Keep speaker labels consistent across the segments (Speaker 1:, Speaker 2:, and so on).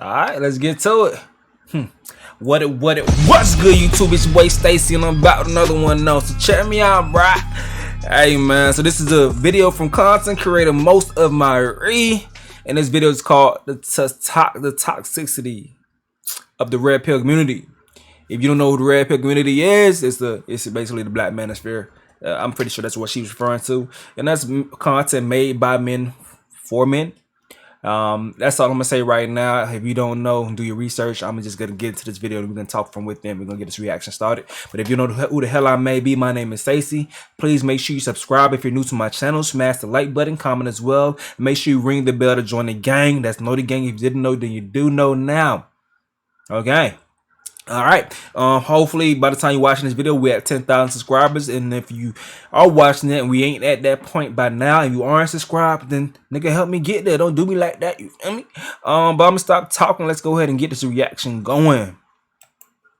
Speaker 1: Alright, let's get to it. What's good, YouTube? It's your boy Stacie, and I'm back with another one now. So check me out, bruh. Hey man, so this is a video from content creator Most of My Re, and this video is called the Toxicity of the Red Pill Community. If you don't know who the Red Pill Community is, it's basically the Black manosphere. I'm pretty sure that's what she was referring to, and that's content made by men for men. That's all I'm gonna say right now. If you don't know, do your research. I'm just gonna get into this video and we're gonna talk from within. We're gonna get this reaction started. But if you know who the hell I may be, my name is Stacie. Please make sure you subscribe if you're new to my channel. Smash the like button, comment as well. Make sure you ring the bell to join the gang. That's know the gang. If you didn't know, then you do know now. Okay. All right, hopefully by the time you're watching this video we're at 10,000 subscribers, and if you are watching it and we ain't at that point by now and you aren't subscribed, then nigga help me get there. Don't do me like that, you feel me? But I'm gonna stop talking. Let's go ahead and get this reaction going.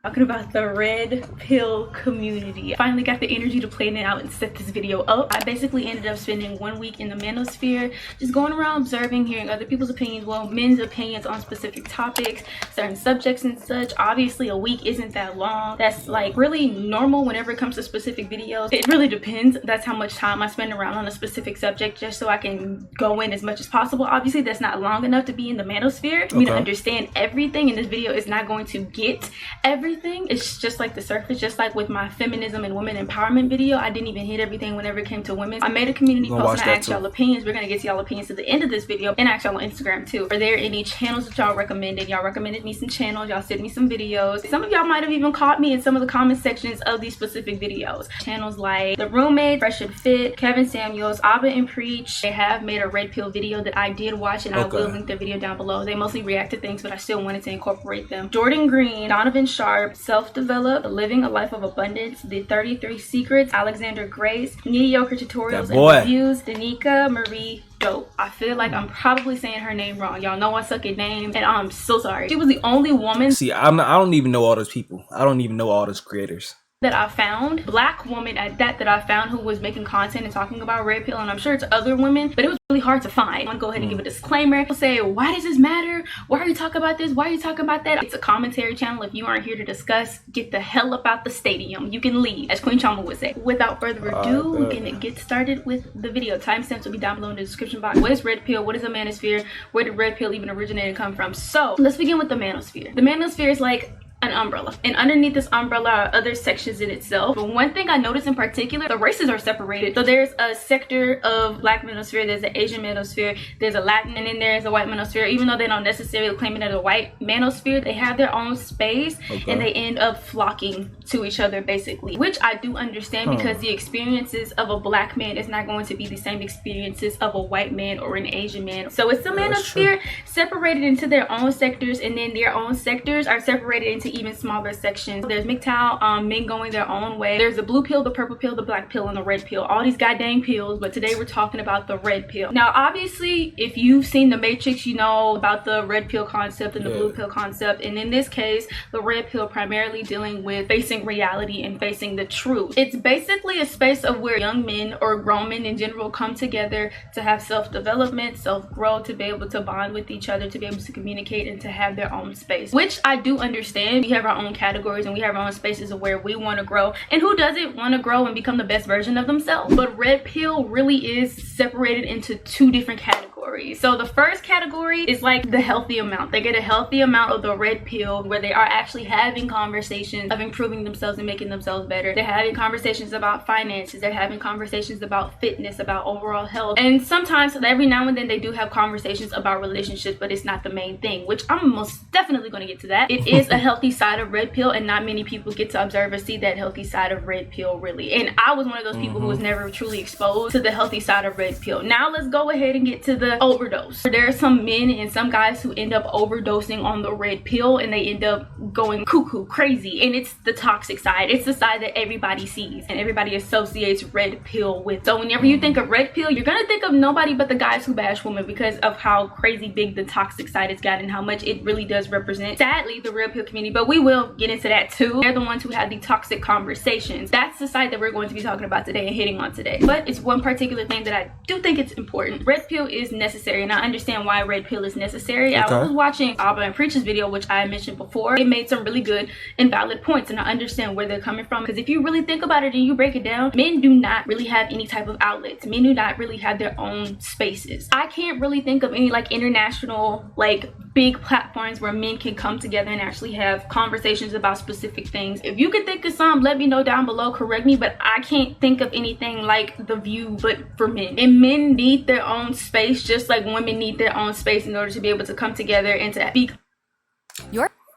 Speaker 2: Talking about the red pill community. I finally got the energy to plan it out and set this video up. I basically ended up spending 1 week in the manosphere, just going around observing, hearing other people's opinions, well, men's opinions on specific topics, certain subjects and such. Obviously a week isn't that long. That's like really normal whenever it comes to specific videos. It really depends. That's how much time I spend around on a specific subject, just so I can go in as much as possible. Obviously that's not long enough to be in the manosphere for me to understand everything, and this video is not going to get everything. It's just like the surface. Just like with my feminism and women empowerment video, I didn't even hit everything whenever it came to women. I made a community post and I asked y'all opinions. We're gonna get to y'all opinions at the end of this video, and ask y'all on Instagram too. Are there any channels that y'all recommended? Y'all recommended me some channels, y'all sent me some videos. Some of y'all might have even caught me in some of the comment sections of these specific videos. Channels like The Roommate, Fresh and Fit, Kevin Samuels, Abba and Preach. They have made a red pill video that I did watch, and I will link their video down below. They mostly react to things, but I still wanted to incorporate them. Jordan Green, Donovan Sharp, Self-Developed, Living a Life of Abundance, The 33 Secrets, Alexander Grace, Mediocre Tutorials and Reviews, Danica Marie Dope. I feel like I'm probably saying her name wrong. Y'all know I suck at names, and I'm so sorry. She was the only woman.
Speaker 1: See, I don't even know all those people. I don't even know all those creators
Speaker 2: that I found, black woman at that I found, who was making content and talking about red pill, and I'm sure it's other women, but it was really hard to find. I'm gonna go ahead and give a disclaimer. People say, why does this matter? Why are you talking about this? Why are you talking about that? It's a commentary channel. If you aren't here to discuss, get the hell up out the stadium. You can leave, as Queen Chama would say. Without further ado, we're gonna get started with the video. Timestamps will be down below in the description box. What is red pill? What is a manosphere? Where did red pill even originate and come from? So let's begin with the manosphere. The manosphere is like an umbrella, and underneath this umbrella are other sections in itself. But one thing I noticed in particular, the races are separated. So there's a sector of black manosphere, there's the Asian manosphere, there's a Latin, and then there's a white manosphere. Even though they don't necessarily claim it as a white manosphere, they have their own space, and they end up flocking to each other basically, which I do understand, because the experiences of a black man is not going to be the same experiences of a white man or an Asian man. So it's the manosphere separated into their own sectors, and then their own sectors are separated into even smaller sections. There's MGTOW, men going their own way. There's the blue pill, the purple pill, the black pill, and the red pill. All these goddamn pills, but today we're talking about the red pill. Now obviously if you've seen The Matrix, you know about the red pill concept and the blue pill concept, and in this case the red pill primarily dealing with facing reality and facing the truth. It's basically a space of where young men or grown men in general come together to have self-development, self-growth, to be able to bond with each other, to be able to communicate, and to have their own space, which I do understand. We have our own categories and we have our own spaces of where we want to grow, and who doesn't want to grow and become the best version of themselves? But red pill really is separated into two different categories. So the first category is like the healthy amount. They get a healthy amount of the red pill, where they are actually having conversations of improving themselves and making themselves better. They're having conversations about finances, they're having conversations about fitness, about overall health, and sometimes every now and then they do have conversations about relationships, but it's not the main thing, which I'm most definitely going to get to that. It is a healthy side of red pill, and not many people get to observe or see that healthy side of red pill really, and I was one of those people who was never truly exposed to the healthy side of red pill. Now let's go ahead and get to the overdose. There are some men and some guys who end up overdosing on the red pill, and they end up going cuckoo crazy, and it's the toxic side. It's the side that everybody sees and everybody associates red pill with. So whenever you think of red pill, you're gonna think of nobody but the guys who bash women, because of how crazy big the toxic side has gotten and how much it really does represent, sadly, the red pill community. But we will get into that too. They're the ones who have the toxic conversations. That's the side that we're going to be talking about today and hitting on today. But it's one particular thing that I do think it's important. Red pill is necessary, and I understand why red pill is necessary.
Speaker 1: Okay.
Speaker 2: I was watching Abba and Preacher's video, which I mentioned before. It made some really good and valid points, and I understand where they're coming from, because if you really think about it and you break it down, men do not really have any type of outlets. Men do not really have their own spaces. I can't really think of any like international like big platforms where men can come together and actually have conversations about specific things. If you could think of some, let me know down below, correct me, but I can't think of anything like The View but for men. And men need their own space just like women need their own space in order to be able to come together and to be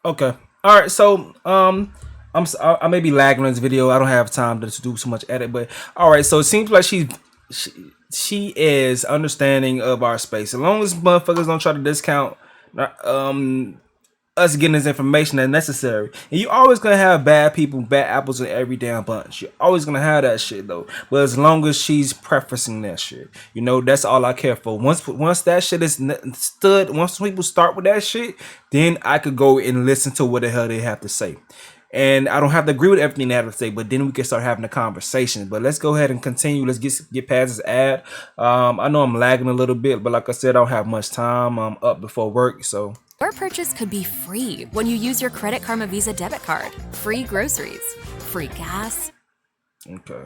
Speaker 1: okay. All right, so I may be lagging on this video. I don't have time to do so much edit, but all right, so it seems like she is understanding of our space. As long as motherfuckers don't try to discount us getting this information that's necessary. And you're always gonna have bad people, bad apples in every damn bunch. You're always gonna have that shit though. But as long as she's prefacing that shit, you know, that's all I care for. Once that shit is stood, once people start with that shit, then I could go and listen to what the hell they have to say. And I don't have to agree with everything they have to say, but then we can start having a conversation. But let's go ahead and continue. Let's get past this ad. I know I'm lagging a little bit, but like I said, I don't have much time. I'm up before work, so.
Speaker 3: Your purchase could be free when you use your Credit Karma Visa debit card. Free groceries, free gas.
Speaker 1: Okay.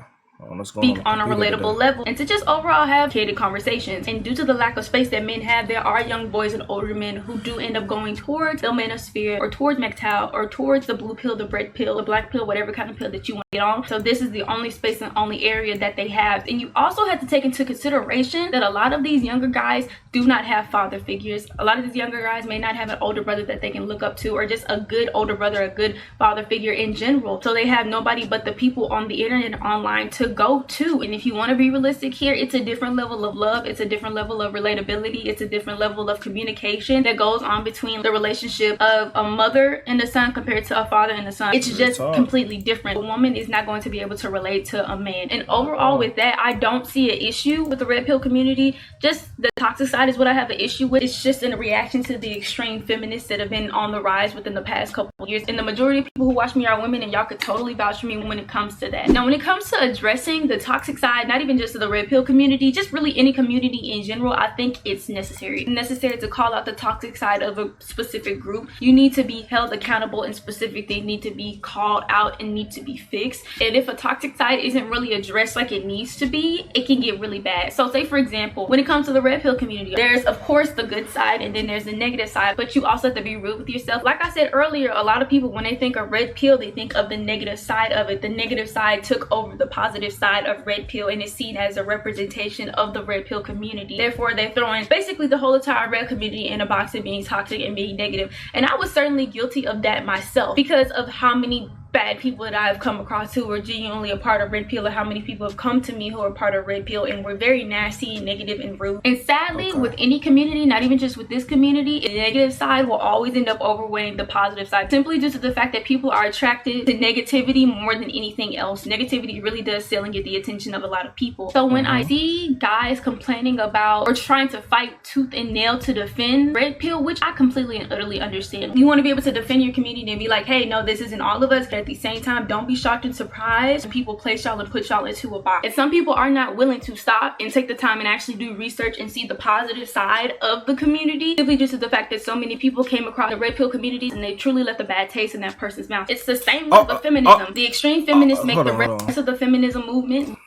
Speaker 2: Speak on a relatable level and to just overall have candid conversations. And due to the lack of space that men have, there are young boys and older men who do end up going towards the manosphere or towards MGTOW or towards the blue pill, the red pill, the black pill, whatever kind of pill that you want to get on. So this is the only space and only area that they have. And you also have to take into consideration that a lot of these younger guys do not have father figures. A lot of these younger guys may not have an older brother that they can look up to, or just a good older brother, a good father figure in general. So they have nobody but the people on the internet and online to go to. And if you want to be realistic here, it's a different level of love, it's a different level of relatability, it's a different level of communication that goes on between the relationship of a mother and a son compared to a father and a son. It's just completely different. A woman is not going to be able to relate to a man. And overall with that, I don't see an issue with the red pill community. Just the toxic side is what I have an issue with. It's just in a reaction to the extreme feminists that have been on the rise within the past couple of years. And the majority of people who watch me are women, and y'all could totally vouch for me when it comes to that. Now when it comes to addressing the toxic side, not even just to the red pill community, just really any community in general, I think it's necessary. It's necessary to call out the toxic side of a specific group. You need to be held accountable, and specific things need to be called out and need to be fixed. And if a toxic side isn't really addressed like it needs to be, it can get really bad. So say for example, when it comes to the red pill community, there's of course the good side and then there's the negative side, but you also have to be real with yourself. Like I said earlier, a lot of people, when they think of red pill, they think of the negative side of it. The negative side took over the positive side of red pill and is seen as a representation of the red pill community. Therefore, they're throwing basically the whole entire red community in a box of being toxic and being negative. And I was certainly guilty of that myself because of how many bad people that I've come across who were genuinely a part of red pill, or how many people have come to me who are part of red pill and were very nasty, negative, and rude. And sadly, with any community, not even just with this community, the negative side will always end up overweighing the positive side, simply due to the fact that people are attracted to negativity more than anything else. Negativity really does sell and get the attention of a lot of people. So when I see guys complaining about or trying to fight tooth and nail to defend red pill, which I completely and utterly understand, you want to be able to defend your community and be like, hey, no, this isn't all of us. At the same time, don't be shocked and surprised when people place y'all and put y'all into a box. And some people are not willing to stop and take the time and actually do research and see the positive side of the community, simply due to the fact that so many people came across the red pill community and they truly left a bad taste in that person's mouth. It's the same with feminism. The extreme feminists make the rest of the feminism movement.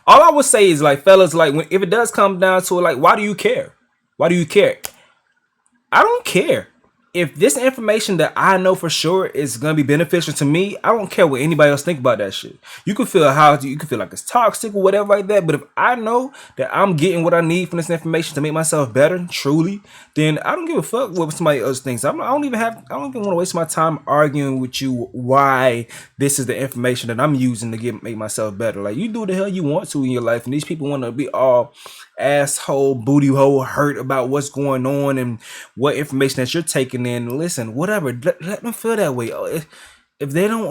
Speaker 1: All I would say is, like, fellas, like, if it does come down to it, like, why do you care? Why do you care? I don't care. If this information that I know for sure is gonna be beneficial to me, I don't care what anybody else think about that shit. You can feel like it's toxic or whatever like that, but if I know that I'm getting what I need from this information to make myself better, truly, then I don't give a fuck what somebody else thinks. I don't even want to waste my time arguing with you why this is the information that I'm using to make myself better. Like, you do the hell you want to in your life, and these people want to be all asshole booty hole hurt about what's going on and what information that you're taking in. Listen, whatever, let them feel that way. If they don't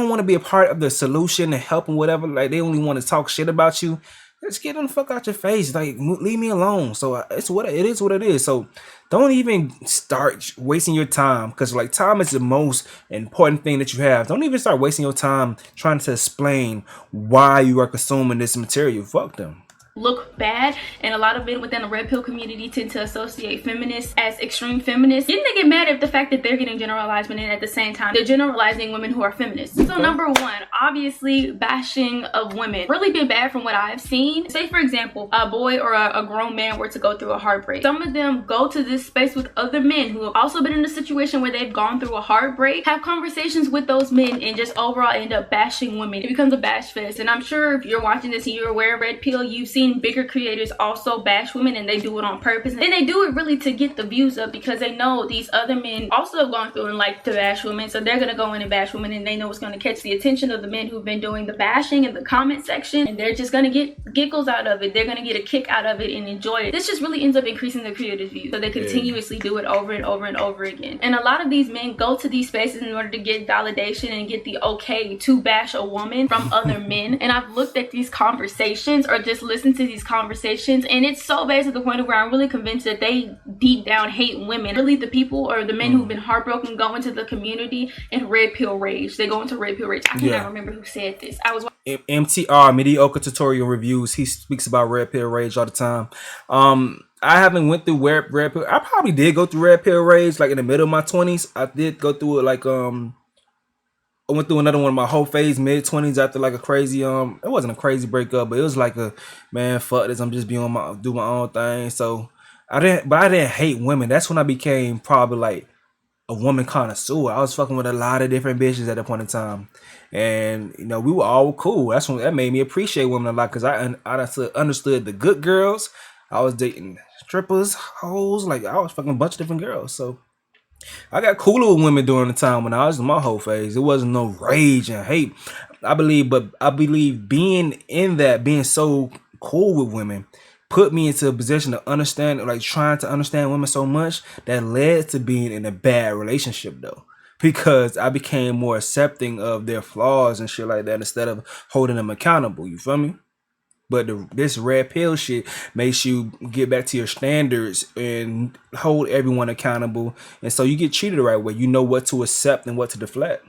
Speaker 1: want to be a part of the solution and helping, whatever, like, they only want to talk shit about you, just get them the fuck out your face. Like, leave me alone. So it's what it is. So don't even start wasting your time, because, like, time is the most important thing that you have. Don't even start wasting your time trying to explain why you are consuming this material. Fuck them.
Speaker 2: look bad, and a lot of men within the red pill community tend to associate feminists as extreme feminists. Then they get mad at the fact that they're getting generalized, but then at the same time they're generalizing women who are feminists. So number one, obviously bashing of women really been bad from what I've seen. Say for example, a boy or a grown man were to go through a heartbreak. Some of them go to this space with other men who have also been in a situation where they've gone through a heartbreak, have conversations with those men, and just overall end up bashing women. It becomes a bash fest. And I'm sure if you're watching this and you're aware of red pill, you've seen bigger creators also bash women, and they do it on purpose, and they do it really to get the views up because they know these other men also have gone through and like to bash women, so they're gonna go in and bash women, and they know it's gonna catch the attention of the men who've been doing the bashing in the comment section, and they're just gonna get giggles out of it. They're gonna get a kick out of it and enjoy it. This just really ends up increasing the creators' views, so they continuously do it over and over and over again. And a lot of these men go to these spaces in order to get validation and get the okay to bash a woman from other men. And I've looked at these conversations or just listened to these conversations, and it's so bad to the point of where I'm really convinced that they deep down hate women. Really, the people or the men who've been heartbroken go into the community in red pill rage. They go into red pill rage. I cannot remember who said this. I was
Speaker 1: MTR, Mediocre Tutorial Reviews. He speaks about red pill rage all the time. I haven't went through red pill. I probably did go through red pill rage like in the middle of my 20s. I did go through it like I went through another one of my whole phase, mid-20s, after like a crazy, it wasn't a crazy breakup, but it was like a, man, fuck this, I'm just do my own thing. So I didn't hate women. That's when I became probably like a woman connoisseur. I was fucking with a lot of different bitches at that point in time. And, you know, we were all cool. That made me appreciate women a lot, because I understood the good girls. I was dating strippers, hoes, like I was fucking a bunch of different girls. So I got cooler with women during the time when I was in my whole phase. It wasn't no rage and hate. I believe being in that, being so cool with women, put me into a position to understand, like trying to understand women so much that led to being in a bad relationship though. Because I became more accepting of their flaws and shit like that instead of holding them accountable. You feel me? But this red pill shit makes you get back to your standards and hold everyone accountable. And so you get treated the right way. You know what to accept and what to deflect.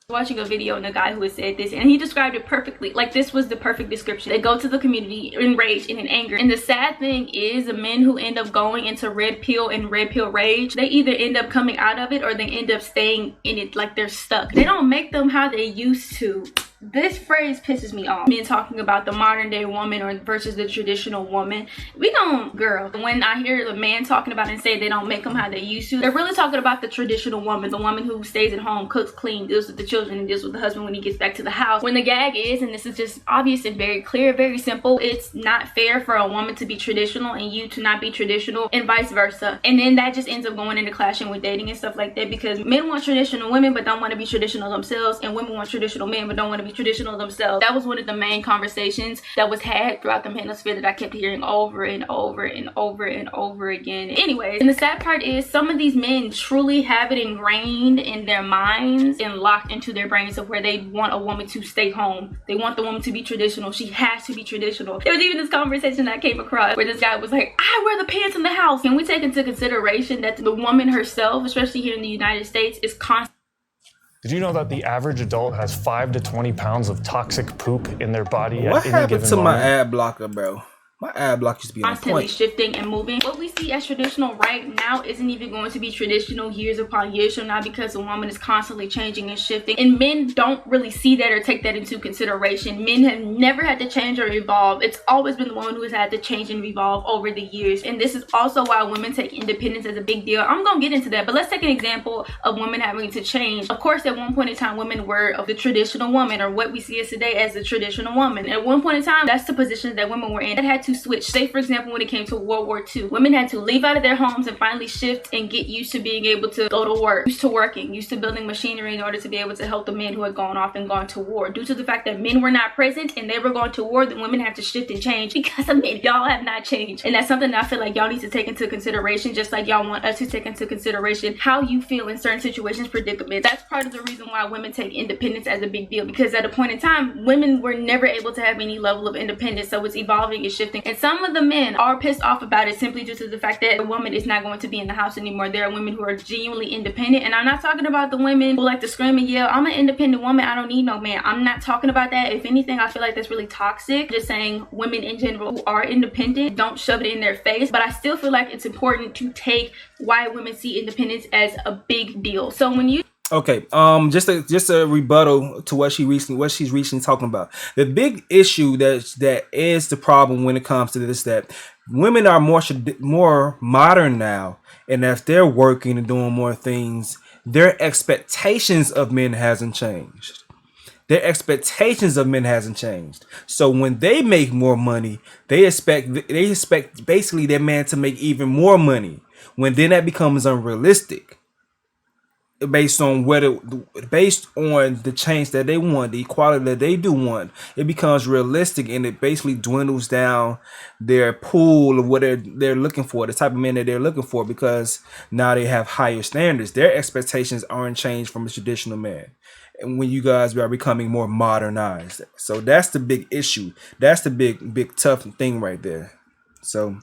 Speaker 2: Watching a video and a guy who had said this, and he described it perfectly. Like, this was the perfect description. They go to the community in rage and in anger. And the sad thing is, the men who end up going into red pill and red pill rage, they either end up coming out of it or they end up staying in it like they're stuck. They don't make them how they used to. This phrase pisses me off. Men talking about the modern day woman or versus the traditional woman. We don't, girl. When I hear the man talking about it and say they don't make them how they used to, they're really talking about the traditional woman, the woman who stays at home, cooks, cleans, deals with the children, and deals with the husband when he gets back to the house. When the gag is, and this is just obvious and very clear, very simple, it's not fair for a woman to be traditional and you to not be traditional, and vice versa. And then that just ends up going into clashing with dating and stuff like that, because men want traditional women but don't want to be traditional themselves, and women want traditional men but don't want to be traditional themselves. That was one of the main conversations that was had throughout the manosphere that I kept hearing over and over and over and over again. Anyways, and the sad part is some of these men truly have it ingrained in their minds and locked into their brains of where they want a woman to stay home. They want the woman to be traditional. She has to be traditional. There was even this conversation that I came across where this guy was like, I wear the pants in the house. Can we take into consideration that the woman herself, especially here in the United States, is constantly—
Speaker 4: Did you know that the average adult has 5 to 20 pounds of toxic poop in their body
Speaker 1: What
Speaker 4: at any
Speaker 1: happened
Speaker 4: given
Speaker 1: to
Speaker 4: moment?
Speaker 1: my ad blocker, bro? My ad block used to be on
Speaker 2: constantly
Speaker 1: point.
Speaker 2: shifting and moving. What we see as traditional right now isn't even going to be traditional years upon years from now, because a woman is constantly changing and shifting, and men don't really see that or take that into consideration. Men have never had to change or evolve. It's always been the woman who has had to change and evolve over the years, and this is also why women take independence as a big deal. I'm gonna get into that, but let's take an example of women having to change. Of course, at one point in time, women were of the traditional woman, or what we see as today as the traditional woman. At one point in time, that's the positions that women were in. That had to switch. Say, for example, when it came to World War II, women had to leave out of their homes and finally shift and get used to being able to go to work, used to working, used to building machinery in order to be able to help the men who had gone off and gone to war. Due to the fact that men were not present and they were going to war, the women had to shift and change because of men. Y'all have not changed, and that's something that I feel like y'all need to take into consideration, just like y'all want us to take into consideration how you feel in certain situations, predicaments. That's part of the reason why women take independence as a big deal, because at a point in time, women were never able to have any level of independence, so it's evolving and shifting something. And some of the men are pissed off about it simply due to the fact that a woman is not going to be in the house anymore. There are women who are genuinely independent. And I'm not talking about the women who like to scream and yell, I'm an independent woman, I don't need no man. I'm not talking about that. If anything, I feel like that's really toxic. Just saying women in general who are independent, don't shove it in their face. But I still feel like it's important to take why women see independence as a big deal. So when you
Speaker 1: Okay, just a rebuttal to what she's recently talking about. The big issue that is the problem when it comes to this, that women are more modern now, and if they're working and doing more things, their expectations of men hasn't changed. Their expectations of men hasn't changed. So when they make more money, they expect basically their man to make even more money. When then that becomes unrealistic. Based on the change that they want, the equality that they do want, it becomes realistic, and it basically dwindles down their pool of what they're looking for, the type of men that they're looking for, because now they have higher standards. Their expectations aren't changed from a traditional man, and when you guys are becoming more modernized, so that's the big issue. That's the big tough thing right there. So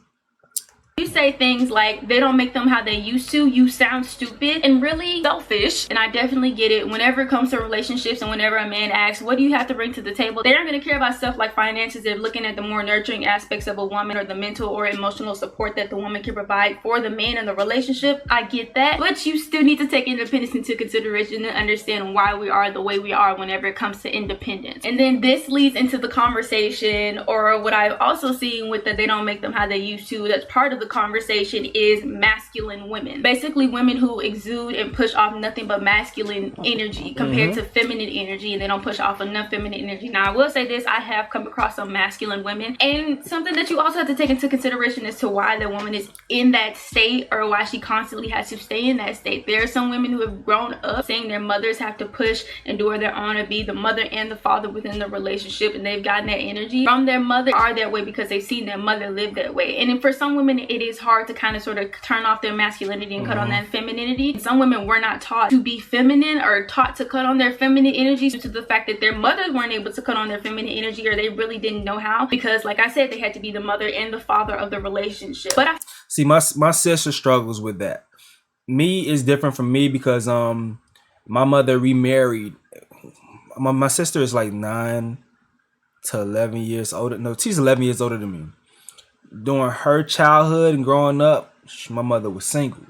Speaker 2: you say things like they don't make them how they used to, you sound stupid and really selfish. And I definitely get it. Whenever it comes to relationships and whenever a man asks, what do you have to bring to the table? They aren't going to care about stuff like finances. They're looking at the more nurturing aspects of a woman, or the mental or emotional support that the woman can provide for the man in the relationship. I get that. But you still need to take independence into consideration and understand why we are the way we are whenever it comes to independence. And then this leads into the conversation, or what I've also seen with that they don't make them how they used to. That's part of the conversation is masculine women. Basically women who exude and push off nothing but masculine energy compared to feminine energy, and they don't push off enough feminine energy. Now I will say this, I have come across some masculine women, and something that you also have to take into consideration as to why the woman is in that state, or why she constantly has to stay in that state. There are some women who have grown up saying their mothers have to push and do their own, to be the mother and the father within the relationship, and they've gotten that energy from their mother, are that way because they've seen their mother live that way. And then for some women it is hard to kind of sort of turn off their masculinity and cut on that femininity. Some women were not taught to be feminine, or taught to cut on their feminine energy, due to the fact that their mothers weren't able to cut on their feminine energy, or they really didn't know how, because like I said, they had to be the mother and the father of the relationship. But I
Speaker 1: see my sister struggles with that. Me is different from me because my mother remarried. My sister is like 9 to 11 years older. No, she's 11 years older than me. During her childhood and growing up, my mother was single.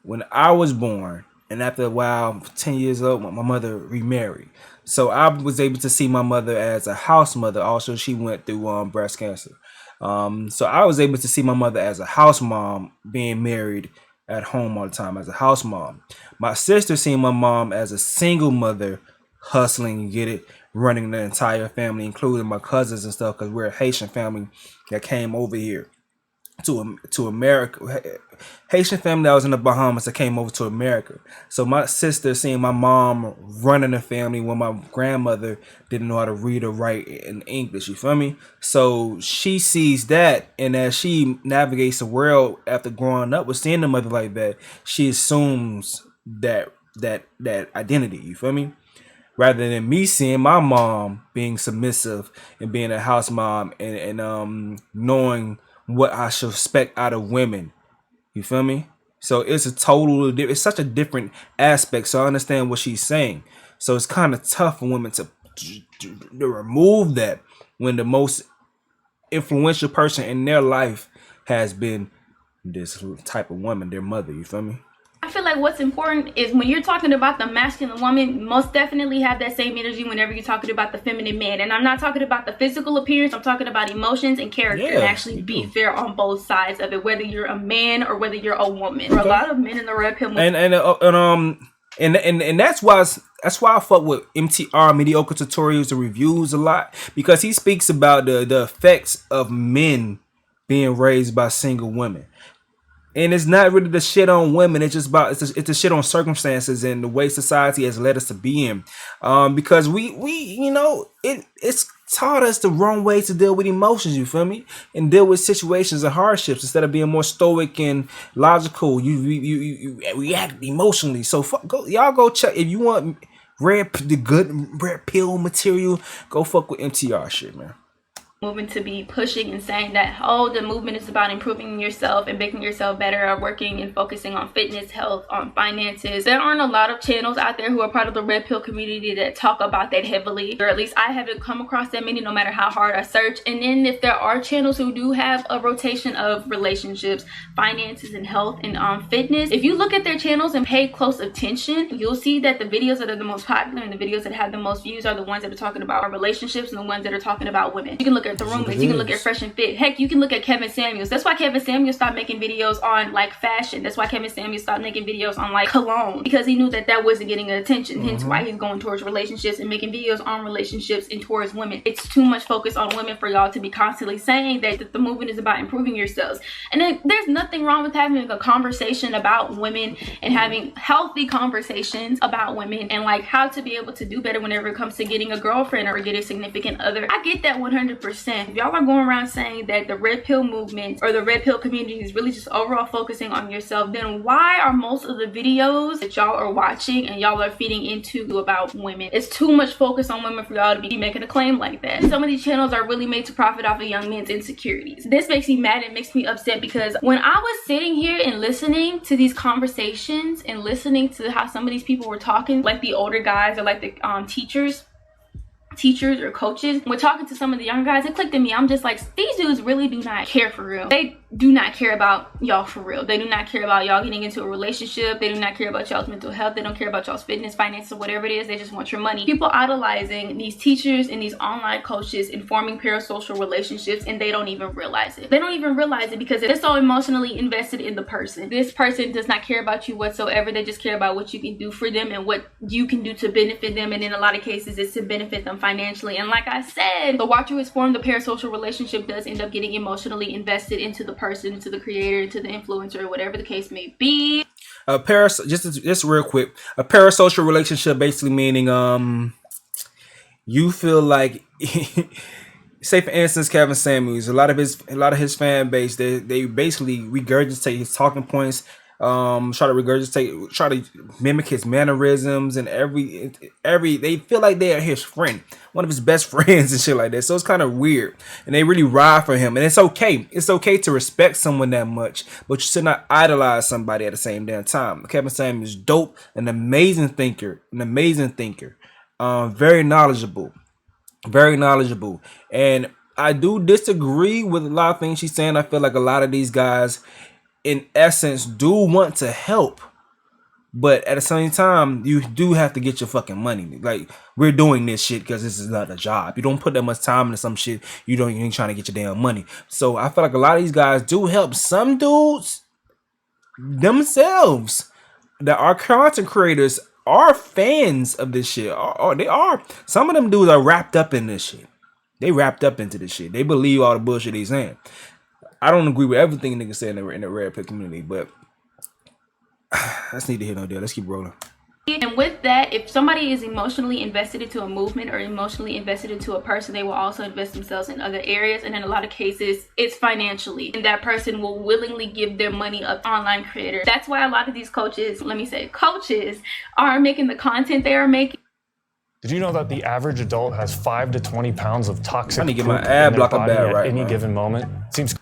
Speaker 1: When I was born, and after a while, 10 years old, my mother remarried. So I was able to see my mother as a house mother. Also, she went through breast cancer. So I was able to see my mother as a house mom, being married at home all the time as a house mom. My sister seen my mom as a single mother, hustling and get it, running the entire family, including my cousins and stuff, because we're a Haitian family that came over here to America. Haitian family that was in the Bahamas that came over to America. So my sister seeing my mom running the family when my grandmother didn't know how to read or write in English, you feel me? So she sees that, and as she navigates the world after growing up with seeing the mother like that, she assumes that identity, you feel me? Rather than me seeing my mom being submissive and being a house mom and knowing what I should expect out of women. You feel me? So it's it's such a different aspect. So I understand what she's saying. So it's kind of tough for women to remove that when the most influential person in their life has been this type of woman, their mother. You feel me?
Speaker 2: I feel like what's important is when you're talking about the masculine woman, most definitely have that same energy whenever you're talking about the feminine man. And I'm not talking about the physical appearance, I'm talking about emotions and character, and actually be fair on both sides of it, whether you're a man or whether you're a woman. For a lot of men in the red pill movement.
Speaker 1: And that's why I fuck with MTR, mediocre tutorials and reviews, a lot, because he speaks about the effects of men being raised by single women. And it's not really the shit on women. It's just about it's the shit on circumstances and the way society has led us to be in. Because we it's taught us the wrong way to deal with emotions. You feel me? And deal with situations and hardships instead of being more stoic and logical. You react emotionally. So y'all go check if you want the good red pill material. Go fuck with MTR shit, man.
Speaker 2: movement to be pushing and saying that, oh, the movement is about improving yourself and making yourself better, or working and focusing on fitness, health, on finances. There aren't a lot of channels out there who are part of the red pill community that talk about that heavily, or at least I haven't come across that many, no matter how hard I search. And then if there are channels who do have a rotation of relationships, finances, and health and fitness, if you look at their channels and pay close attention, you'll see that the videos that are the most popular and the videos that have the most views are the ones that are talking about relationships and the ones that are talking about women. You can look at the roommates, you can look at Fresh and Fit, heck, you can look at Kevin Samuels. That's why Kevin Samuels stopped making videos on like fashion. That's why Kevin Samuels stopped making videos on like cologne, because he knew that that wasn't getting attention. Hence why he's going towards relationships and making videos on relationships and towards women. It's too much focus on women for y'all to be constantly saying that the movement is about improving yourselves. And then there's nothing wrong with having a conversation about women and having healthy conversations about women and like how to be able to do better whenever it comes to getting a girlfriend or getting a significant other. I get that 100%. If y'all are going around saying that the red pill movement or the red pill community is really just overall focusing on yourself, then why are most of the videos that y'all are watching and y'all are feeding into about women? It's too much focus on women for y'all to be making a claim like that. Some of these channels are really made to profit off of young men's insecurities. This makes me mad. It makes me upset, because when I was sitting here and listening to these conversations and listening to how some of these people were talking, like the older guys or like the teachers or coaches, we're talking to some of the young guys, it clicked in me. I'm just like, these dudes really do not care for real. They do not care about y'all for real. They do not care about y'all getting into a relationship. They do not care about y'all's mental health. They don't care about y'all's fitness, finances, or whatever it is. They just want your money. People idolizing these teachers and these online coaches and forming parasocial relationships, and they don't even realize it. They don't even realize it because they're so emotionally invested in the person. This person does not care about you whatsoever. They just care about what you can do for them and what you can do to benefit them, and in a lot of cases it's to benefit them financially. And like I said, the watcher who has formed the parasocial relationship does end up getting emotionally invested into the person, into the creator, into the influencer, or whatever the case may be.
Speaker 1: Just real quick, a parasocial relationship basically meaning you feel like say for instance Kevin Samuels, a lot of his fan base, they basically regurgitate his talking points, try to mimic his mannerisms, and every they feel like they are his friend, one of his best friends and shit like that. So it's kind of weird, and they really ride for him. And it's okay to respect someone that much, but you should not idolize somebody at the same damn time. Kevin Samuels is dope, an amazing thinker, very knowledgeable, and I do disagree with a lot of things she's saying. I feel like a lot of these guys in essence do want to help, but at the same time you do have to get your fucking money. Like, we're doing this shit because this is not a job. You don't put that much time into some shit you ain't trying to get your damn money. So I feel like a lot of these guys do help. Some dudes themselves that are content creators are fans of this shit, or they are. Some of them dudes are wrapped up in this shit. They wrapped up into this shit. They believe all the bullshit he's saying. I don't agree with everything niggas say in the red pill community, but that's neither here nor there. Let's keep rolling.
Speaker 2: And with that, if somebody is emotionally invested into a movement or emotionally invested into a person, they will also invest themselves in other areas. And in a lot of cases, it's financially. And that person will willingly give their money up to online creators. That's why a lot of these coaches are making the content they are making.
Speaker 4: Did you know that the average adult has 5 to 20 pounds of toxic
Speaker 1: I need to get
Speaker 4: poop
Speaker 1: my ad
Speaker 4: in their
Speaker 1: blocker
Speaker 4: body
Speaker 1: bad
Speaker 4: at
Speaker 1: right
Speaker 4: any
Speaker 1: now.
Speaker 4: given moment? Seems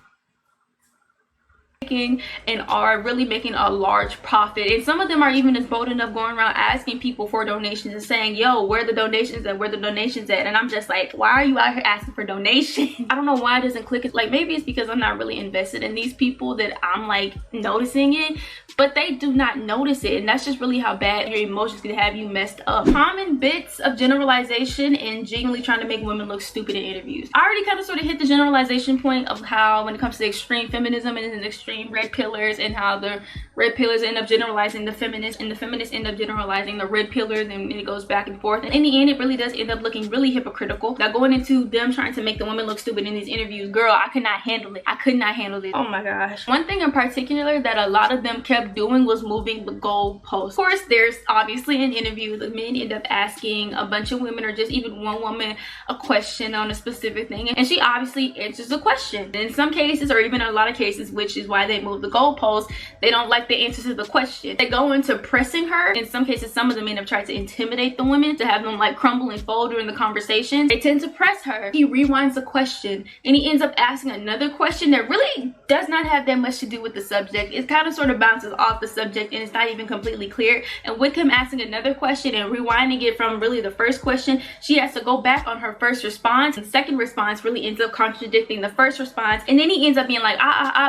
Speaker 2: and are really making a large profit. And some of them are even as bold enough going around asking people for donations and saying, yo, where are the donations at? And I'm just like, why are you out here asking for donations? I don't know why it doesn't click. Like, maybe it's because I'm not really invested in these people that I'm like noticing it, but they do not notice it. And that's just really how bad your emotions can have you messed up. Common bits of generalization and genuinely trying to make women look stupid in interviews. I already kind of sort of hit the generalization point of how when it comes to extreme feminism and an extreme red pillars, and how the red pillars end up generalizing the feminists and the feminists end up generalizing the red pillars, and it goes back and forth. And in the end, it really does end up looking really hypocritical. Now, going into them trying to make the women look stupid in these interviews, girl, I could not handle it. I could not handle it. Oh my gosh. One thing in particular that a lot of them kept doing was moving the goalposts. Of course, there's obviously an interview, the men end up asking a bunch of women, or just even one woman, a question on a specific thing, and she obviously answers the question. In some cases, or even in a lot of cases, which is why they move the goalposts. They don't like the answer to the question. They go into pressing her. In some cases, some of the men have tried to intimidate the women to have them like crumble and fold during the conversation. They tend to press her. He rewinds the question and he ends up asking another question that really does not have that much to do with the subject. It kind of sort of bounces off the subject and it's not even completely clear. And with him asking another question and rewinding it from really the first question, she has to go back on her first response, and the second response really ends up contradicting the first response. And then he ends up being like,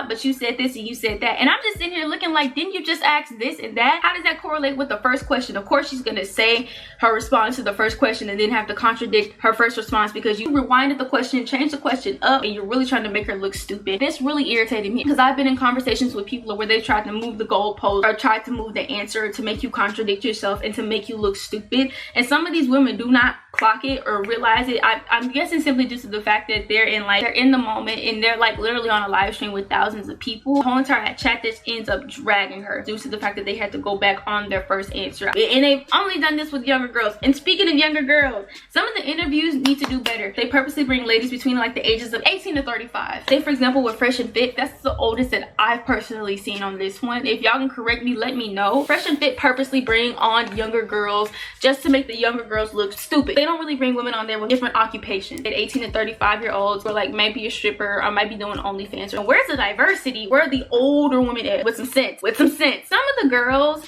Speaker 2: but you said this and you said that. And I'm just sitting here looking like, didn't you just ask this and that? How does that correlate with the first question? Of course she's gonna say her response to the first question and then have to contradict her first response because you rewinded the question, changed the question up, and you're really trying to make her look stupid. This really irritated me because I've been in conversations with people where they tried to move the goalpost or tried to move the answer to make you contradict yourself and to make you look stupid. And some of these women do not clock it or realize it. I'm guessing simply due to the fact that they're in the moment and they're like literally on a live stream with thousands of people. The whole entire chat just ends up dragging her due to the fact that they had to go back on their first answer. And they've only done this with younger girls. And speaking of younger girls, some of the interviews need to do better. They purposely bring ladies between like the ages of 18 to 35. Say for example with Fresh and Fit, that's the oldest that I've personally seen on this one. If y'all can correct me, let me know. Fresh and Fit purposely bring on younger girls just to make the younger girls look stupid. They don't really bring women on there with different occupations. At 18 to 35-year-olds, or like maybe a stripper, or might be doing OnlyFans. And where's the diversity? Where are the older women at with some sense? With some sense. Some of the girls,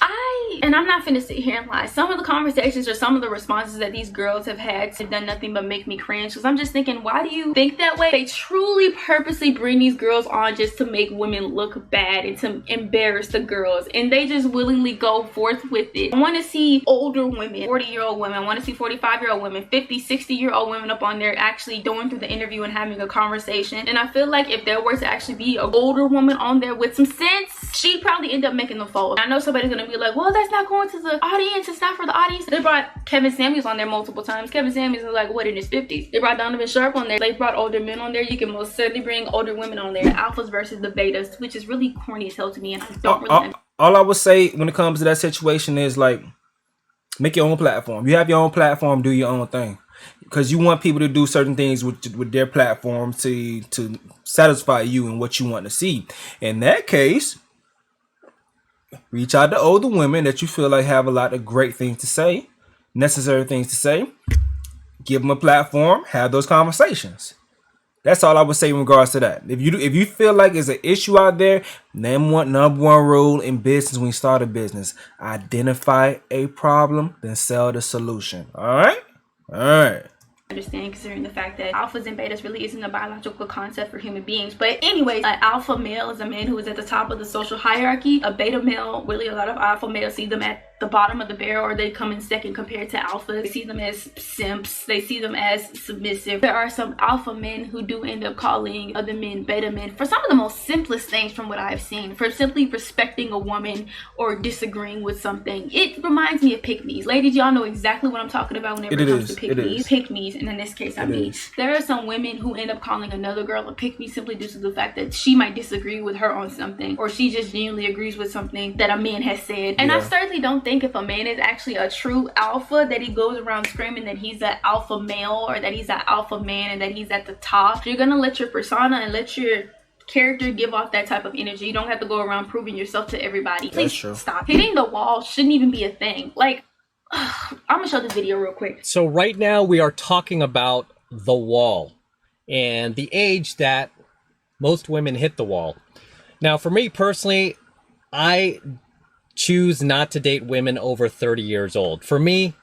Speaker 2: and I'm not finna sit here and lie. Some of the conversations or some of the responses that these girls have had have done nothing but make me cringe. Because I'm just thinking, why do you think that way? They truly purposely bring these girls on just to make women look bad and to embarrass the girls. And they just willingly go forth with it. I want to see older women, 40-year-old women. I want to see 45-year-old women, 50, 60-year-old women up on there actually going through the interview and having a conversation. And I feel like if there were to actually be an older woman on there with some sense, she'd probably end up making the fold. I know somebody's gonna be like, well, that's not going to the audience. It's not for the audience. They brought Kevin Samuels on there multiple times. Kevin Samuels is like, what, in his 50s? They brought Donovan Sharp on there. They brought older men on there. You can most certainly bring older women on there. Alphas versus the betas, which is really corny as hell to me, and I don't really
Speaker 1: all I would say when it comes to that situation is like, make your own platform. You have your own platform, do your own thing. Because you want people to do certain things with their platform to satisfy you and what you want to see. In that case, reach out to older women that you feel like have a lot of great things to say, necessary things to say. Give them a platform, have those conversations. That's all I would say in regards to that. If you feel like there's an issue out there, number one rule in business when you start a business: identify a problem, then sell the solution. All right.
Speaker 2: Understand, considering the fact that alphas and betas really isn't a biological concept for human beings. But anyways, an alpha male is a man who is at the top of the social hierarchy. A beta male, really a lot of alpha males see them at the bottom of the barrel, or they come in second compared to alphas. They see them as simps. They see them as submissive. There are some alpha men who do end up calling other men beta men for some of the most simplest things from what I've seen. For simply respecting a woman or disagreeing with something. It reminds me of pick-me's. Ladies, y'all know exactly what I'm talking about whenever it comes to pick-me's. Pick-me's, and in this case, I mean, there are some women who end up calling another girl a pick-me simply due to the fact that she might disagree with her on something, or she just genuinely agrees with something that a man has said. And I certainly don't think if a man is actually a true alpha that he goes around screaming that he's an alpha male or that he's an alpha man and that he's at the top. You're gonna let your persona and let your character give off that type of energy. You don't have to go around proving yourself to everybody. Please stop. Hitting the wall shouldn't even be a thing. Like, I'm gonna show this video real quick.
Speaker 5: So right now we are talking about the wall and the age that most women hit the wall. Now for me personally, I choose not to date women over 30 years old. For me,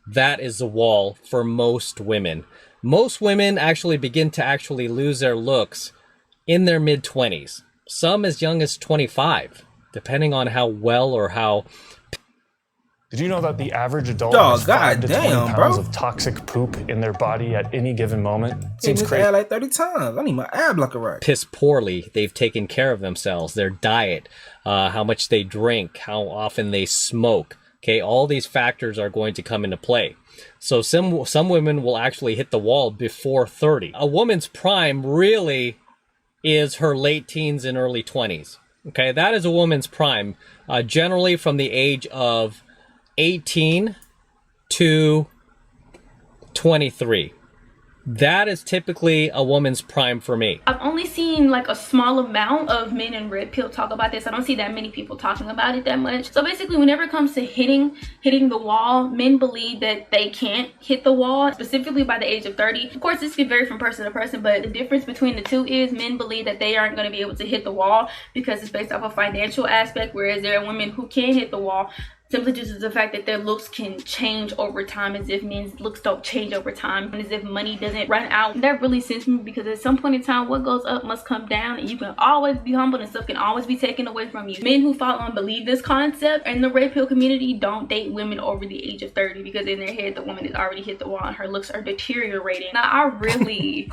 Speaker 5: that is the wall for most women. Most women actually begin to lose their looks in their mid-20s. Some as young as 25, depending on how well or how...
Speaker 4: Did you know that the average adult has 5 to 20 pounds of toxic poop in their body at any given moment?
Speaker 1: Seems crazy. Like 30 times. I need my ad blocker right.
Speaker 5: Piss poorly. They've taken care of themselves, their diet, how much they drink, how often they smoke. Okay, all these factors are going to come into play. So some women will actually hit the wall before 30. A woman's prime really is her late teens and early 20s. Okay, that is a woman's prime, generally from the age of 18 to 23. that is typically a woman's prime for me.
Speaker 2: I've only seen like a small amount of men in red pill talk about this. I don't see that many people talking about it that much. So basically, whenever it comes to hitting the wall, men believe that they can't hit the wall, specifically by the age of 30. Of course, this can vary from person to person, but the difference between the two is men believe that they aren't going to be able to hit the wall because it's based off a financial aspect, whereas there are women who can hit the wall simply due to the fact that their looks can change over time, as if men's looks don't change over time, and as if money doesn't run out. That really sends me, because at some point in time, what goes up must come down, and you can always be humbled and stuff can always be taken away from you. Men who follow and believe this concept in the red pill community don't date women over the age of 30, because in their head the woman has already hit the wall and her looks are deteriorating. Now I really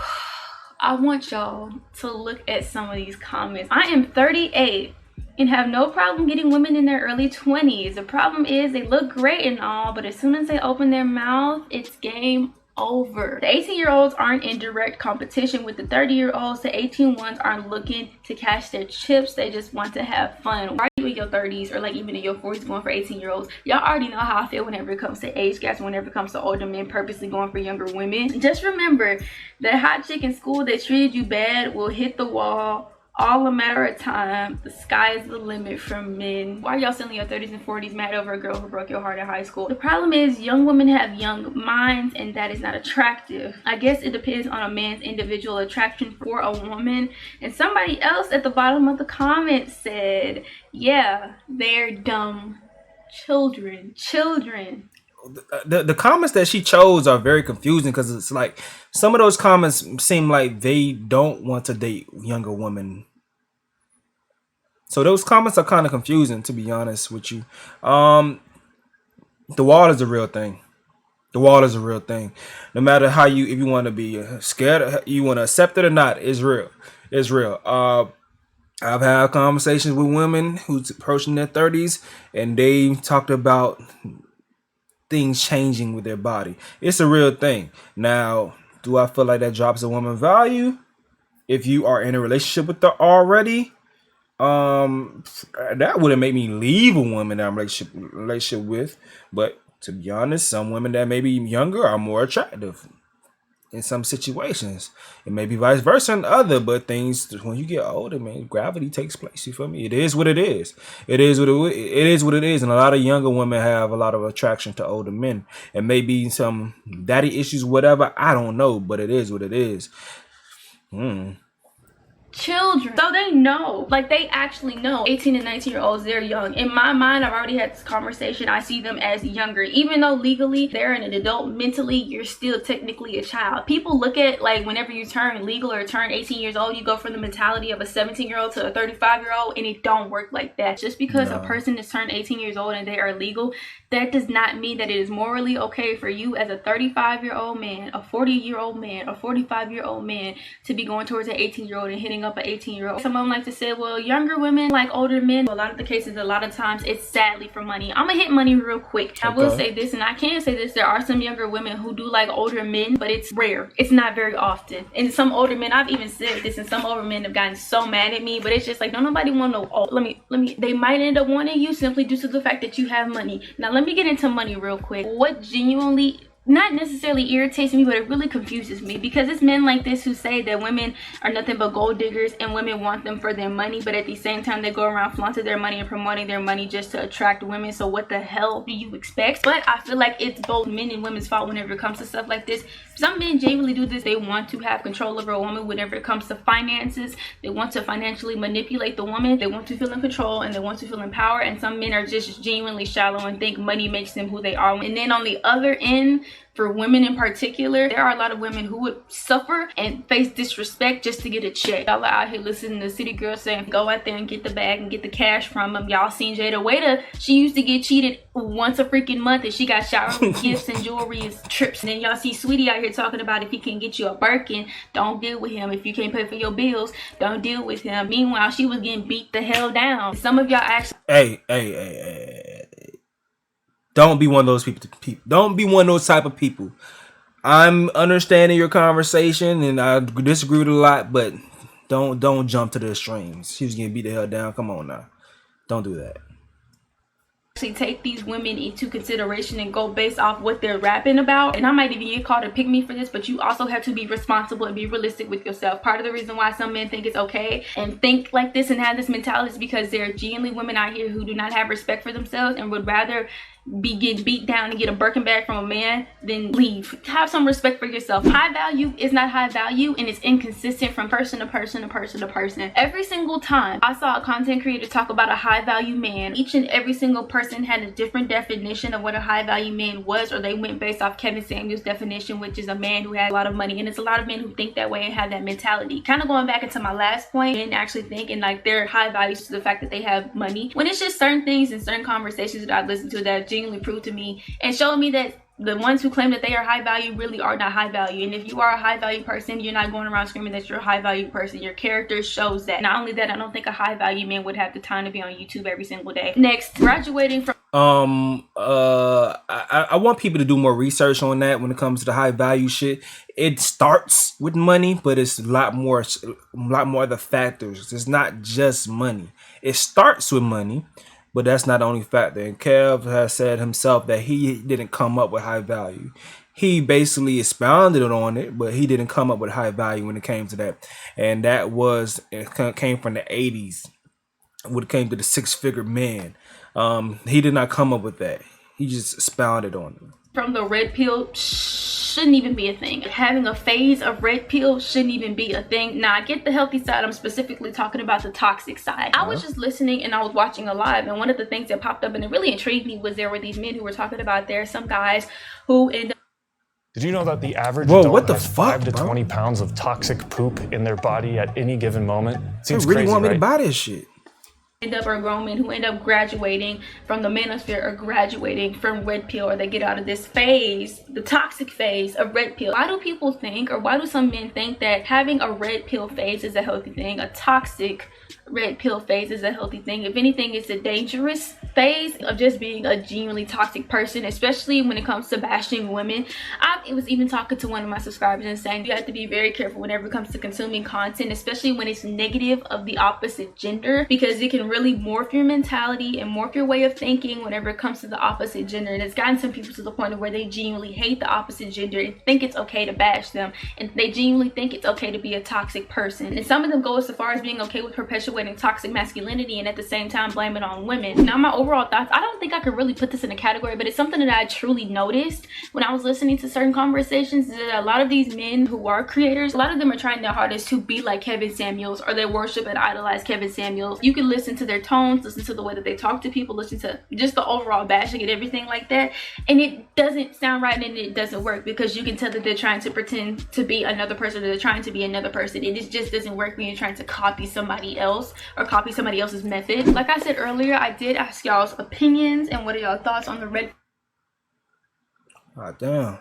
Speaker 2: I want y'all to look at some of these comments. I am 38 and have no problem getting women in their early 20s. The problem is they look great and all, but as soon as they open their mouth, it's game over. The 18-year-olds aren't in direct competition with the 30-year-olds. The 18 ones aren't looking to cash their chips. They just want to have fun. Why are you in your 30s or like even in your 40s going for 18-year-olds? Y'all already know how I feel whenever it comes to age gaps, whenever it comes to older men purposely going for younger women. Just remember, that hot chick in school that treated you bad will hit the wall all a matter of time. The sky is the limit for men. Why are y'all still in your 30s and 40s mad over a girl who broke your heart in high school? The problem is young women have young minds, and that is not attractive. I guess it depends on a man's individual attraction for a woman. And somebody else at the bottom of the comment said, yeah, they're dumb children.
Speaker 1: The comments that she chose are very confusing, because it's like some of those comments seem like they don't want to date younger women. So those comments are kind of confusing, to be honest with you. The wall is a real thing. The wall is a real thing. No matter how if you want to be scared, you want to accept it or not, it's real. It's real. I've had conversations with women who's approaching their 30s, and they talked about things changing with their body. It's a real thing. Now, do I feel like that drops a woman's value if you are in a relationship with her already? That wouldn't make me leave a woman that I'm in a relationship with. But to be honest, some women that may be younger are more attractive in some situations. It may be vice versa in other, but things, when you get older, man, gravity takes place. You feel me? It is what it is. It is what it is. And a lot of younger women have a lot of attraction to older men. And maybe some daddy issues, whatever. I don't know, but it is what it is.
Speaker 2: Children, so they know, like they actually know. 18 and 19-year-olds, they're young. In my mind, I've already had this conversation. I see them as younger, even though legally they're an adult. Mentally, you're still technically a child. People look at, like, whenever you turn legal or turn 18 years old, you go from the mentality of a 17-year-old to a 35-year-old, and it don't work like that. Just because a person is turned 18 years old and they are legal, that does not mean that it is morally okay for you as a 35-year-old man, a 40-year-old man, a 45-year-old man to be going towards an 18-year-old and hitting up an 18-year-old. Some of them like to say, well, younger women like older men. A lot of the cases, a lot of times, it's sadly for money. I'm gonna hit money real quick. Okay. I will say this, and I can say this, there are some younger women who do like older men, but it's rare. It's not very often. And some older men, I've even said this, and some older men have gotten so mad at me, but it's just like, don't nobody want no, oh, let me, they might end up wanting you simply due to the fact that you have money. Now, let me get into money real quick. What genuinely, not necessarily irritates me, but it really confuses me, because it's men like this who say that women are nothing but gold diggers and women want them for their money, but at the same time they go around flaunting their money and promoting their money just to attract women. So what the hell do you expect? But I feel like it's both men and women's fault whenever it comes to stuff like this. Some men genuinely do this. They want to have control over a woman whenever it comes to finances. They want to financially manipulate the woman. They want to feel in control and they want to feel in power. And some men are just genuinely shallow and think money makes them who they are. And then on the other end, for women in particular, there are a lot of women who would suffer and face disrespect just to get a check. Y'all are out here listening to city girls saying, go out there and get the bag and get the cash from them. Y'all seen Jada Waiter. She used to get cheated once a freaking month and she got showered with gifts and jewelry and trips. And then y'all see Sweetie out here talking about if he can get you a Birkin, don't deal with him. If you can't pay for your bills, don't deal with him. Meanwhile, she was getting beat the hell down. Some of y'all actually...
Speaker 1: Hey. Don't be one of those people. Don't be one of those type of people. I'm understanding your conversation, and I disagree with it a lot, but don't jump to the extremes. She was getting beat the hell down. Come on now, don't do that.
Speaker 2: take these women into consideration and go based off what they're rapping about. And I might even get called a pick me for this, but you also have to be responsible and be realistic with yourself. Part of the reason why some men think it's okay and think like this and have this mentality is because there are genuinely women out here who do not have respect for themselves and would rather be getting beat down and get a Birkin bag from a man then leave. Have some respect for yourself. High value is not high value, and it's inconsistent from person to person to person to person. Every single time I saw a content creator talk about a high value man, each and every single person had a different definition of what a high value man was, or they went based off Kevin Samuels' definition, which is a man who has a lot of money. And it's a lot of men who think that way and have that mentality. Kind of going back into my last point, and actually thinking like they're high values to the fact that they have money, when it's just certain things and certain conversations that I've listened to that genuinely proved to me and showed me that the ones who claim that they are high value really are not high value. And if you are a high value person, you're not going around screaming that you're a high value person. Your character shows that. Not only that, I don't think a high value man would have the time to be on YouTube every single day. Next, graduating from
Speaker 1: I want people to do more research on that when it comes to the high value shit. It starts with money, but it's a lot more other factors. It's not just money. It starts with money, but that's not the only factor. And Kev has said himself that he didn't come up with high value. He basically expounded on it, but he didn't come up with high value when it came to that. And that came from the 80s when it came to the six-figure man. He did not come up with that. He just expounded on it.
Speaker 2: From the red pill shouldn't even be a thing. Having a phase of red pill shouldn't even be a thing. Now, I get the healthy side. I'm specifically talking about the toxic side. I was just listening and I was watching a live, and one of the things that popped up and it really intrigued me was there were these men who were talking about there are some guys who end up.
Speaker 4: Did you know that the average adult has 5 to
Speaker 1: bro?
Speaker 4: 20 pounds of toxic poop in their body at any given moment? Seems
Speaker 1: they really
Speaker 4: crazy,
Speaker 1: want me
Speaker 4: right?
Speaker 1: to buy this shit.
Speaker 2: Are grown men who end up graduating from the manosphere or graduating from red pill, or they get out of this phase, the toxic phase of red pill. Why do people think, or why do some men think that having a red pill phase is a healthy thing? A toxic red pill phase is a healthy thing. If anything, it's a dangerous phase of just being a genuinely toxic person, especially when it comes to bashing women. I was even talking to one of my subscribers and saying you have to be very careful whenever it comes to consuming content, especially when it's negative of the opposite gender, because it can really morph your mentality and morph your way of thinking whenever it comes to the opposite gender. And it's gotten some people to the point of where they genuinely hate the opposite gender and think it's okay to bash them, and they genuinely think it's okay to be a toxic person. And some of them go as far as being okay with perpetuating toxic masculinity and at the same time blame it on women. Now, my overall thoughts, I don't think I could really put this in a category, but it's something that I truly noticed when I was listening to certain conversations, is that a lot of these men who are creators, a lot of them are trying their hardest to be like Kevin Samuels, or they worship and idolize Kevin Samuels. You can listen to their tones, listen to the way that they talk to people, listen to just the overall bashing and everything like that, and it doesn't sound right and it doesn't work, because you can tell that they're trying to pretend to be another person, or they're trying to be another person. It just doesn't work when you're trying to copy somebody else or copy somebody else's method. Like I said earlier, I did ask y'all's opinions and what are y'all thoughts on the red
Speaker 1: Damn.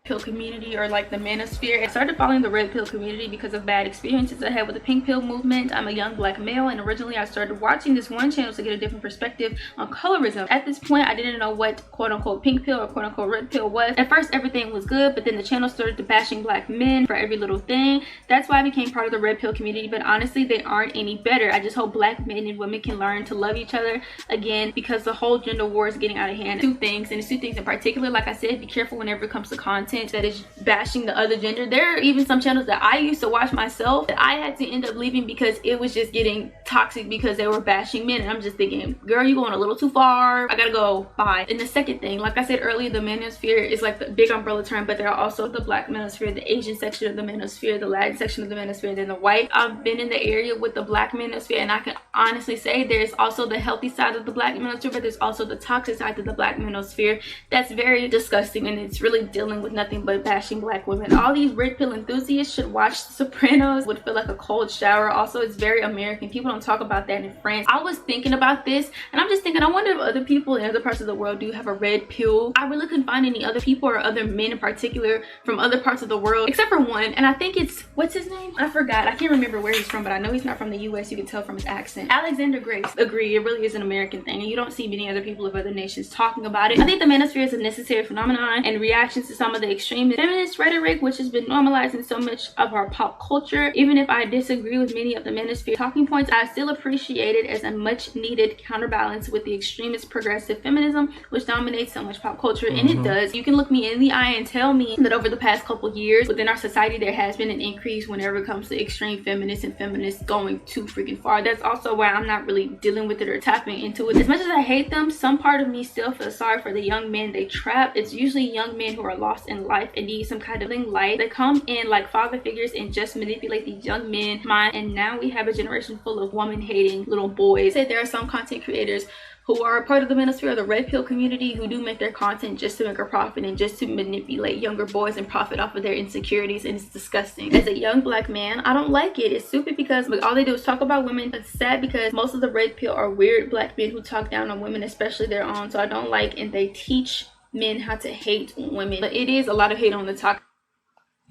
Speaker 2: pill community, or like the manosphere. I started following the red pill community because of bad experiences I had with the pink pill movement. I'm a young black male, and originally I started watching this one channel to get a different perspective on colorism. At this point, I didn't know what quote-unquote pink pill or quote-unquote red pill was. At first, everything was good, but then the channel started to bashing black men for every little thing. That's why I became part of the red pill community, but honestly, they aren't any better. I just hope black men and women can learn to love each other again, because the whole gender war is getting out of hand. Two things, and it's two things in particular. Like I said, be careful whenever it comes to content that is bashing the other gender. There are even some channels that I used to watch myself that I had to end up leaving because it was just getting toxic because they were bashing men, and I'm just thinking, girl, you're going a little too far. I gotta go. Bye. And the second thing, like I said earlier, the manosphere is like the big umbrella term, but there are also the black manosphere, the Asian section of the manosphere, the Latin section of the manosphere, and then the white. I've been in the area with the black manosphere, and I can honestly say there's also the healthy side of the black manosphere, but there's also the toxic side of the black manosphere that's very disgusting, and it's really dealing with nothing but bashing black women. All these red pill enthusiasts should watch The Sopranos. Would feel like a cold shower. Also, it's very American. People don't talk about that in France. I was thinking about this, and I'm just thinking, I wonder if other people in other parts of the world do have a red pill. I really couldn't find any other people or other men in particular from other parts of the world, except for one, and I think it's, what's his name? I forgot. I can't remember where he's from, but I know he's not from the US. You can tell from his accent. Alexander Grace. Agree, it really is an American thing, and you don't see many other people of other nations talking about it. I think the manosphere is a necessary phenomenon, and reactions to some of the extreme feminist rhetoric, which has been normalized in so much of our pop culture. Even if I disagree with many of the manosphere talking points, I still appreciate it as a much needed counterbalance with the extremist progressive feminism which dominates so much pop culture. And it does. You can look me in the eye and tell me that over the past couple years within our society there has been an increase whenever it comes to extreme feminists and feminists going too freaking far. That's also why I'm not really dealing with it or tapping into it. As much as I hate them, some part of me still feels sorry for the young men they trap. It's usually young men who are lost in life and need some kind of light. They come in like father figures and just manipulate these young men mind, and now we have a generation full of woman-hating little boys. There are some content creators who are a part of the manosphere or the red pill community who do make their content just to make a profit and just to manipulate younger boys and profit off of their insecurities, and it's disgusting. As a young black man, I don't like it. It's stupid because all they do is talk about women. It's sad because most of the red pill are weird black men who talk down on women, especially their own, so I don't like, and they teach men how to hate women. But it is a lot of hate on the toxic.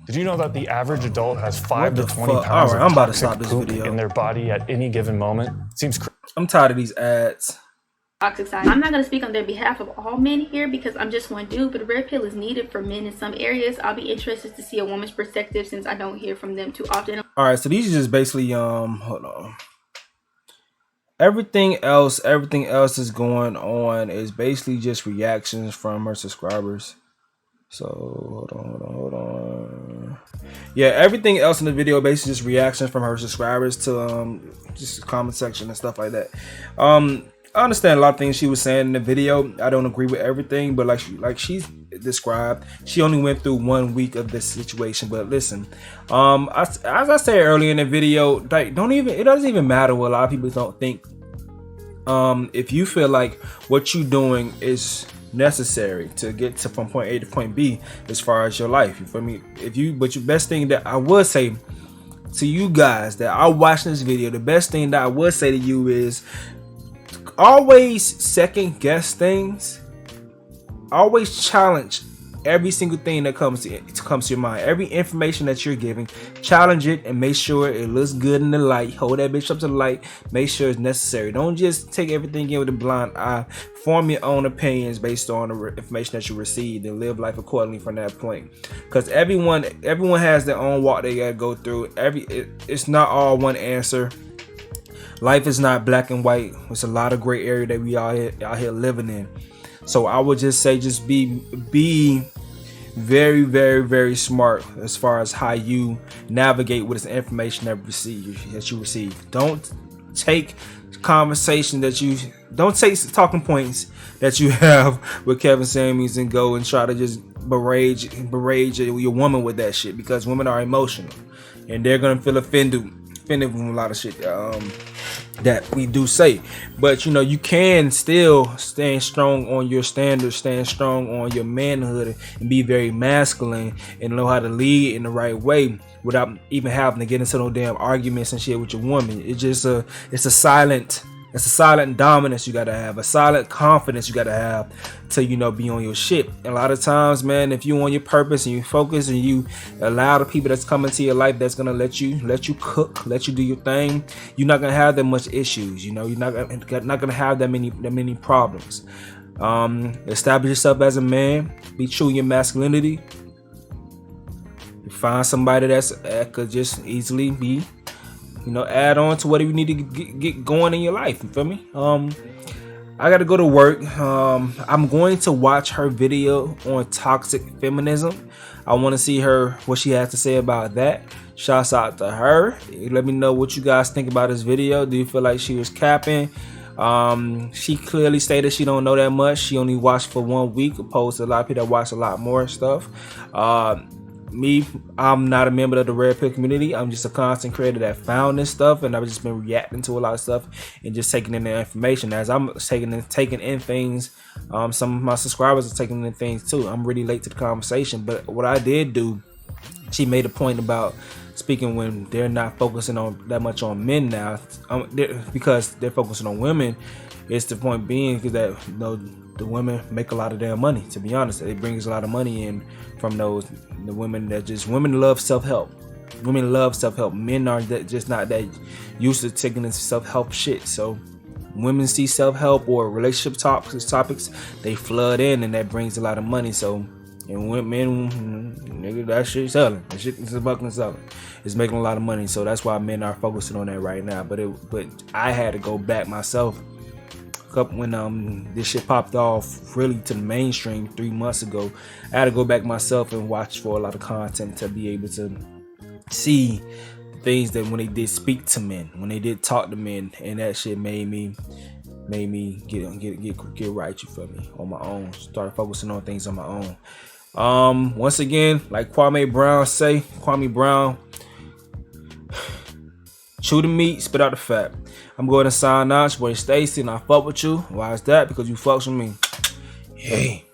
Speaker 4: Did you know that the average adult has 5 to 20 pounds of toxic poop in their body at any given moment? Seems crazy.
Speaker 1: I'm tired of these ads.
Speaker 2: Toxic side. I'm not going to speak on their behalf of all men here because I'm just one dude, but red pill is needed for men in some areas. I'll be interested to see a woman's perspective since I don't hear from them too often.
Speaker 1: All right, so these are just basically hold on. Everything else is going on is basically just reactions from her subscribers. So hold on. Yeah, everything else in the video basically just reactions from her subscribers to just comment section and stuff like that. I understand a lot of things she was saying in the video. I don't agree with everything, but like she's described, she only went through 1 week of this situation. But listen, as I said earlier in the video, like it doesn't even matter what a lot of people don't think. If you feel like what you're doing is necessary to get to from point A to point B as far as your life, you feel me? But your best thing that I would say to you guys that are watching this video, the best thing that I would say to you is always second guess things. Always challenge every single thing that comes to your mind. Every information that you're giving, challenge it and make sure it looks good in the light. Hold that bitch up to the light. Make sure it's necessary. Don't just take everything in with a blind eye. Form your own opinions based on the information that you received and live life accordingly from that point. Because everyone has their own walk they gotta go through. It's not all one answer. Life is not black and white. It's a lot of gray area that we out here living in. So I would just say, just be very, very, very smart as far as how you navigate with this information that you receive. Don't take don't take talking points that you have with Kevin Samuels and go and try to just berate your woman with that shit, because women are emotional and they're gonna feel offended with a lot of shit that we do say. But you can still stand strong on your standards, stand strong on your manhood, and be very masculine and know how to lead in the right way without even having to get into no damn arguments and shit with your woman. It's a silent dominance you gotta have, a silent confidence you gotta have to be on your shit. And a lot of times, man, if you on your purpose and you focus and you allow the people that's coming to your life that's gonna let you cook, let you do your thing, you're not gonna have that much issues. You're not gonna have that many problems. Establish yourself as a man. Be true in your masculinity. You find somebody that could just easily be, add on to whatever you need to get going in your life. You feel me? I gotta go to work. I'm going to watch her video on toxic feminism. I want to see what she has to say about that. Shouts out to her. Let me know what you guys think about this video. Do you feel like she was capping? She clearly stated she don't know that much. She only watched for 1 week, opposed to a lot of people that watch a lot more stuff. I'm not a member of the red pill community. I'm just a content creator that found this stuff, and I've just been reacting to a lot of stuff and just taking in the information. As I'm taking in things, some of my subscribers are taking in things too. I'm really late to the conversation, but what I did do, she made a point about speaking when they're not focusing on that much on men now, because they're focusing on women. It's the point being is that the women make a lot of damn money. To be honest, it brings a lot of money in from the women women love self-help. Women love self-help. Men are just not that used to taking this self-help shit. So women see self-help or relationship topics, they flood in, and that brings a lot of money. So And women, nigga, that shit selling. That shit is fucking selling. It's making a lot of money, so that's why men are focusing on that right now. But I had to go back myself. When this shit popped off really to the mainstream 3 months ago, I had to go back myself and watch for a lot of content to be able to see things that when they did speak to men, when they did talk to men, and that shit made me get right, you feel me, on my own. Started focusing on things on my own. Once again, like Kwame Brown, chew the meat, spit out the fat. I'm going to sign out. It's your boy Stacie, and I fuck with you. Why is that? Because you fucks with me. Hey.